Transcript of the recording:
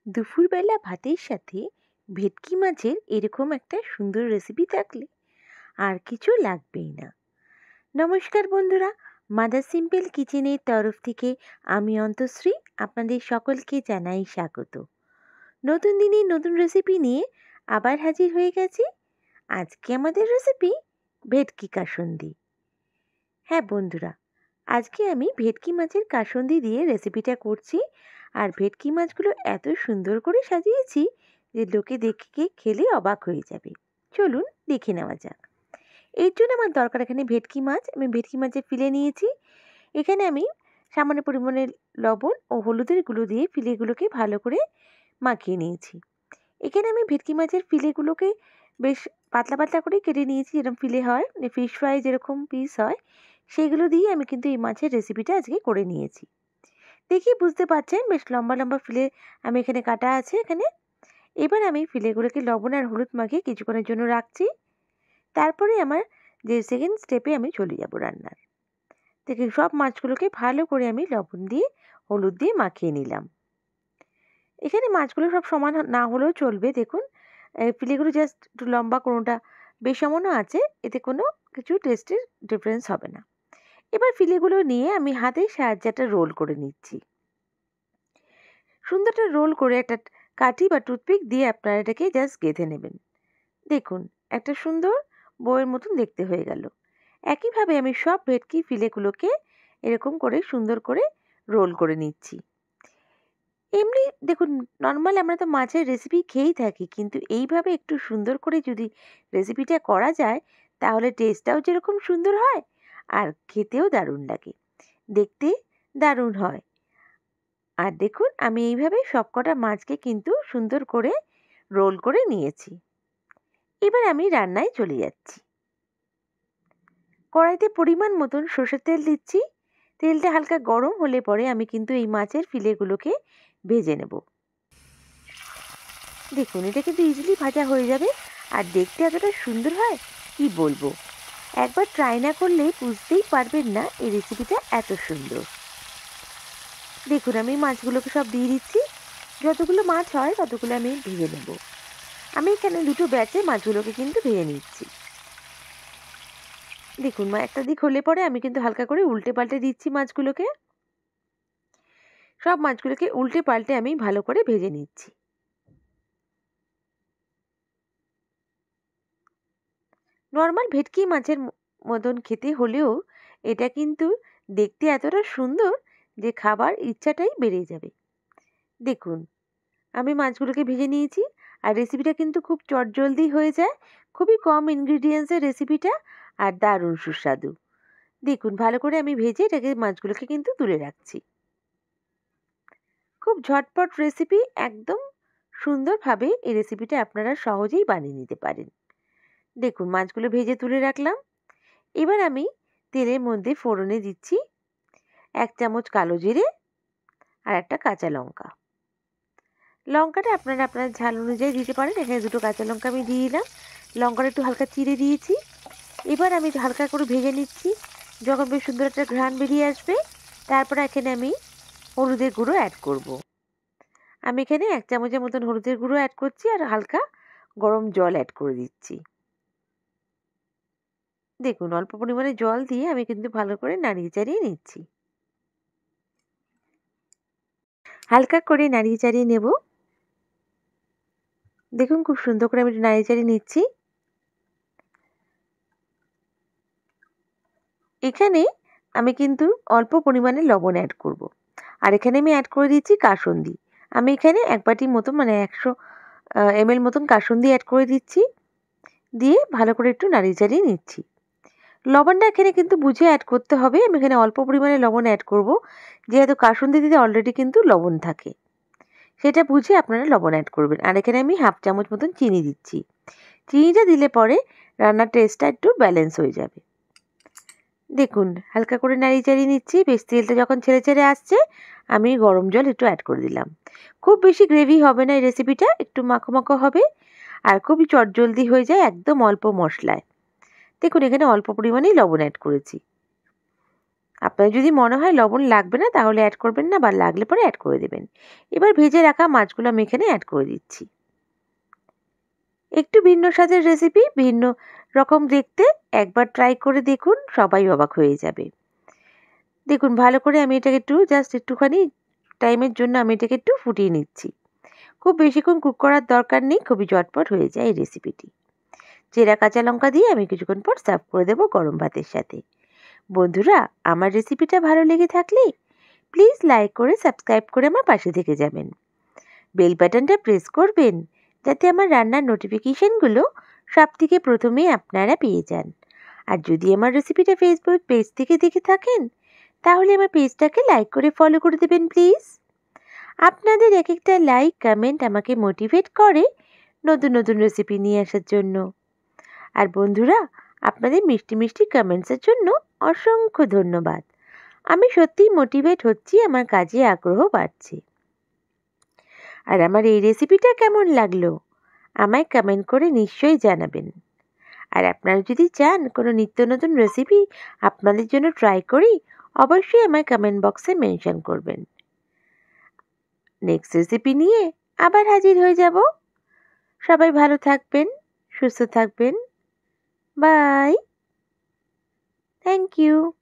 দুপুরবেলা ভাতের সাথে ভেটকি মাছের এরকম একটা সুন্দর রেসিপি থাকলে আর কিছু লাগবেই না। নমস্কার বন্ধুরা, মাদার সিম্পল কিচেনের তরফ থেকে আমি অন্তশ্রী আপনাদের সকলকে জানাই স্বাগত। নতুন দিনে নতুন রেসিপি নিয়ে আবার হাজির হয়ে গেছি। আজকে আমাদের রেসিপি ভেটকি কাসুন্দি। হ্যাঁ বন্ধুরা, আজকে আমি ভেটকি মাছের কাসুন্দি দিয়ে রেসিপিটা করছি। আর ভেটকি মাছগুলো এত সুন্দর করে সাজিয়েছি যে লোকে দেখে খেলে অবাক হয়ে যাবে। চলুন দেখে নেওয়া যাক। এর জন্য আমার দরকার এখানে ভেটকি মাছ। আমি ভেটকি মাছের ফিলে নিয়েছি। এখানে আমি সামান্য পরিমাণে লবণ ও হলুদের গুঁড়ো দিয়ে ফিলেগুলোকে ভালো করে মাখিয়ে নিয়েছি। এখানে আমি ভেটকি মাছের ফিলেগুলোকে বেশ পাতলা পাতলা করে কেটে নিয়েছি, যেরকম ফিলে হয়, ফিশ ফ্রাই যেরকম পিস হয় সেইগুলো দিয়ে আমি কিন্তু এই মাছের রেসিপিটা আজকে করে নিয়েছি। দেখি বুঝতে পারছেন বেশ লম্বা লম্বা ফিলে আমি এখানে কাটা আছে এখানে। এবার আমি ফিলেগুলোকে লবণ আর হলুদ মাখিয়ে কিছুক্ষণের জন্য রাখছি। তারপরে আমার যে সেকেন্ড স্টেপে আমি চলে যাব রান্নার। দেখুন সব মাছগুলোকে ভালো করে আমি লবণ দিয়ে হলুদ দিয়ে মাখিয়ে নিলাম। এখানে মাছগুলো সব সমান না হলেও চলবে। দেখুন ফিলেগুলো জাস্ট একটু লম্বা, কোনোটা বেশ সমানও আছে, এতে কোনো কিছু টেস্টের ডিফারেন্স হবে না। এবার ফিলেগুলো নিয়ে আমি হাতের সাহায্যে একটা রোল করে নিচ্ছি। সুন্দর একটা রোল করে একটা কাঠি বা টুথপিক দিয়ে আপনারা এটাকে জাস্ট গেঁথে নেবেন। দেখুন একটা সুন্দর বইয়ের মতন দেখতে হয়ে গেল। একইভাবে আমি সব ভেটকি ফিলেগুলোকে এরকম করে সুন্দর করে রোল করে নিচ্ছি। এমনি দেখুন নর্মাল আমরা তো মাছের রেসিপি খেয়েই থাকি, কিন্তু এইভাবে একটু সুন্দর করে যদি রেসিপিটা করা যায় তাহলে টেস্টটাও যেরকম সুন্দর হয় আর খেতেও দারুণ লাগে, দেখতে দারুণ হয়। আর দেখুন আমি এইভাবে সবকটা মাছকে কিন্তু সুন্দর করে রোল করে নিয়েছি। এবার আমি রান্নায় চলে যাচ্ছি। কড়াইতে পরিমাণ মতন সর্ষের তেল দিচ্ছি। তেলটা হালকা গরম হলে পরে আমি কিন্তু এই মাছের ফিলেগুলোকে ভেজে নেব। দেখুন এটা কিন্তু ইজিলি ভাজা হয়ে যাবে আর দেখতে এতটা সুন্দর হয় কি বলবো। একবার ট্রাই না করলে বুঝতেই পারবেন না এই রেসিপিটা এত সুন্দর। দেখুন আমি মাছগুলোকে সব দিয়ে দিচ্ছি। যতগুলো মাছ হয় ততগুলো আমি ভেজে নেব। আমি এখানে দুটো ব্যাচে মাছগুলোকে কিন্তু ভেজে নিচ্ছি। দেখুন একটা দিক হলে পরে আমি কিন্তু হালকা করে উল্টে পাল্টে দিচ্ছি মাছগুলোকে। সব মাছগুলোকে উল্টে পাল্টে আমি ভালো করে ভেজে নিচ্ছি। নর্মাল ভেটকি মাছের মতন খেতে হলেও এটা কিন্তু দেখতে এতটা সুন্দর যে খাবার ইচ্ছাটাই বেড়ে যাবে। দেখুন আমি মাছগুলোকে ভেজে নিয়েছি। আর রেসিপিটা কিন্তু খুব চটজলদি হয়ে যায়, খুবই কম ইনগ্রিডিয়েন্টসের রেসিপিটা, আর দারুণ সুস্বাদু। দেখুন ভালো করে আমি ভেজে এটাকে মাছগুলোকে কিন্তু তুলে রাখছি। খুব ঝটপট রেসিপি, একদম সুন্দরভাবে এই রেসিপিটা আপনারা সহজেই বানিয়ে নিতে পারেন। দেখুন মাছগুলো ভেজে তুলে রাখলাম। এবার আমি তেলের মধ্যে ফোড়নে দিচ্ছি 1 চামচ কালো জিরে আর একটা কাঁচা লঙ্কা। লঙ্কাটা আপনারা আপনার ঝাল অনুযায়ী দিতে পারেন। এখানে 2টো কাঁচা লঙ্কা আমি দিয়ে দিলাম। লঙ্কাটা একটু হালকা চিড়ে দিয়েছি। এবার আমি হালকা করে ভেজে নিচ্ছি। যখন বেশ সুন্দর একটা ঘ্রাণ বেরিয়ে আসবে তারপরে এখানে আমি হলুদের গুঁড়ো অ্যাড করব। আমি এখানে 1 চামচের মতন হলুদের গুঁড়ো অ্যাড করছি আর হালকা গরম জল অ্যাড করে দিচ্ছি। দেখুন অল্প পরিমাণে জল দিয়ে আমি কিন্তু ভালো করে নাড়িয়ে চাড়িয়ে নিচ্ছি। হালকা করে নাড়িয়ে চাড়িয়ে নেব। দেখুন খুব সুন্দর করে আমি নাড়িয়ে চাড়িয়ে নিচ্ছি। এখানে আমি কিন্তু অল্প পরিমাণে লবণ অ্যাড করব। আর এখানে আমি অ্যাড করে দিচ্ছি কাসুন্দি। আমি এখানে 1 বাটির মতো মানে 100 ml মতন কাসুন্দি অ্যাড করে দিচ্ছি। দিয়ে ভালো করে একটু নাড়িয়ে চাড়িয়ে নিচ্ছি। লবণটা এখানে কিন্তু বুঝে অ্যাড করতে হবে। আমি এখানে অল্প পরিমাণে লবণ অ্যাড করব, যেহেতু কাসুন্দিতে অলরেডি কিন্তু লবণ থাকে। সেটা বুঝে আপনারা লবণ অ্যাড করবেন। আর এখানে আমি 1/2 চামচ মতন চিনি দিচ্ছি। চিনিটা দিলে পরে রান্নার টেস্টটা একটু ব্যালেন্স হয়ে যাবে। দেখুন হালকা করে নাড়িয়ে চাড়িয়ে নিচ্ছি। বেশ তেলটা যখন ছেড়ে ছেড়ে আসছে আমি গরম জল একটু অ্যাড করে দিলাম। খুব বেশি গ্রেভি হবে না এই রেসিপিটা, একটু মাখো মাখো হবে আর খুবই চটজলদি হয়ে যায় একদম অল্প মশলায়। দেখুন এখানে অল্প পরিমাণেই লবণ অ্যাড করেছি। আপনার যদি মনে হয় লবণ লাগবে না তাহলে অ্যাড করবেন না, বা লাগলে পরে অ্যাড করে দেবেন। এবার ভেজে রাখা মাছগুলো আমি এখানে অ্যাড করে দিচ্ছি। একটু ভিন্ন স্বাদের রেসিপি, ভিন্ন রকম দেখতে, একবার ট্রাই করে দেখুন, সবাই অবাক হয়ে যাবে। দেখুন ভালো করে আমি এটাকে জাস্ট একটুখানি টাইমের জন্য আমি এটাকে একটু ফুটিয়ে নিচ্ছি। খুব বেশিক্ষণ কুক করার দরকার নেই, খুবই ঝটপট হয়ে যায় এই রেসিপিটি। চেরা কাঁচা লঙ্কা দিয়ে আমি কিছুক্ষণ পর সার্ভ করে দেবো গরম ভাতের সাথে। বন্ধুরা, আমার রেসিপিটা ভালো লেগে থাকলে প্লিজ লাইক করে সাবস্ক্রাইব করে আমার পাশে থেকে যাবেন। বেল বাটনটা প্রেস করবেন যাতে আমার রান্নার নোটিফিকেশনগুলো সবথেকে প্রথমেই আপনারা পেয়ে যান। আর যদি আমার রেসিপিটা ফেসবুক পেজ থেকে দেখে থাকেন তাহলে আমার পেজটাকে লাইক করে ফলো করে দেবেন প্লিজ। আপনাদের এক একটা লাইক কমেন্ট আমাকে মোটিভেট করে নতুন নতুন রেসিপি নিয়ে আসার জন্য। আর বন্ধুরা, আপনাদের মিষ্টি মিষ্টি কমেন্টসের জন্য অসংখ্য ধন্যবাদ। আমি সত্যিই মোটিভেট হচ্ছি, আমার কাজে আগ্রহ বাড়ছে। আর আমার এই রেসিপিটা কেমন লাগলো আমায় কমেন্ট করে নিশ্চয়ই জানাবেন। আর আপনারা যদি চান কোনো নিত্য নতুন রেসিপি আপনাদের জন্য ট্রাই করি, অবশ্যই আমায় কমেন্ট বক্সে মেনশন করবেন। নেক্সট রেসিপি নিয়ে আবার হাজির হয়ে যাব। সবাই ভালো থাকবেন, সুস্থ থাকবেন। বাই। Thank you.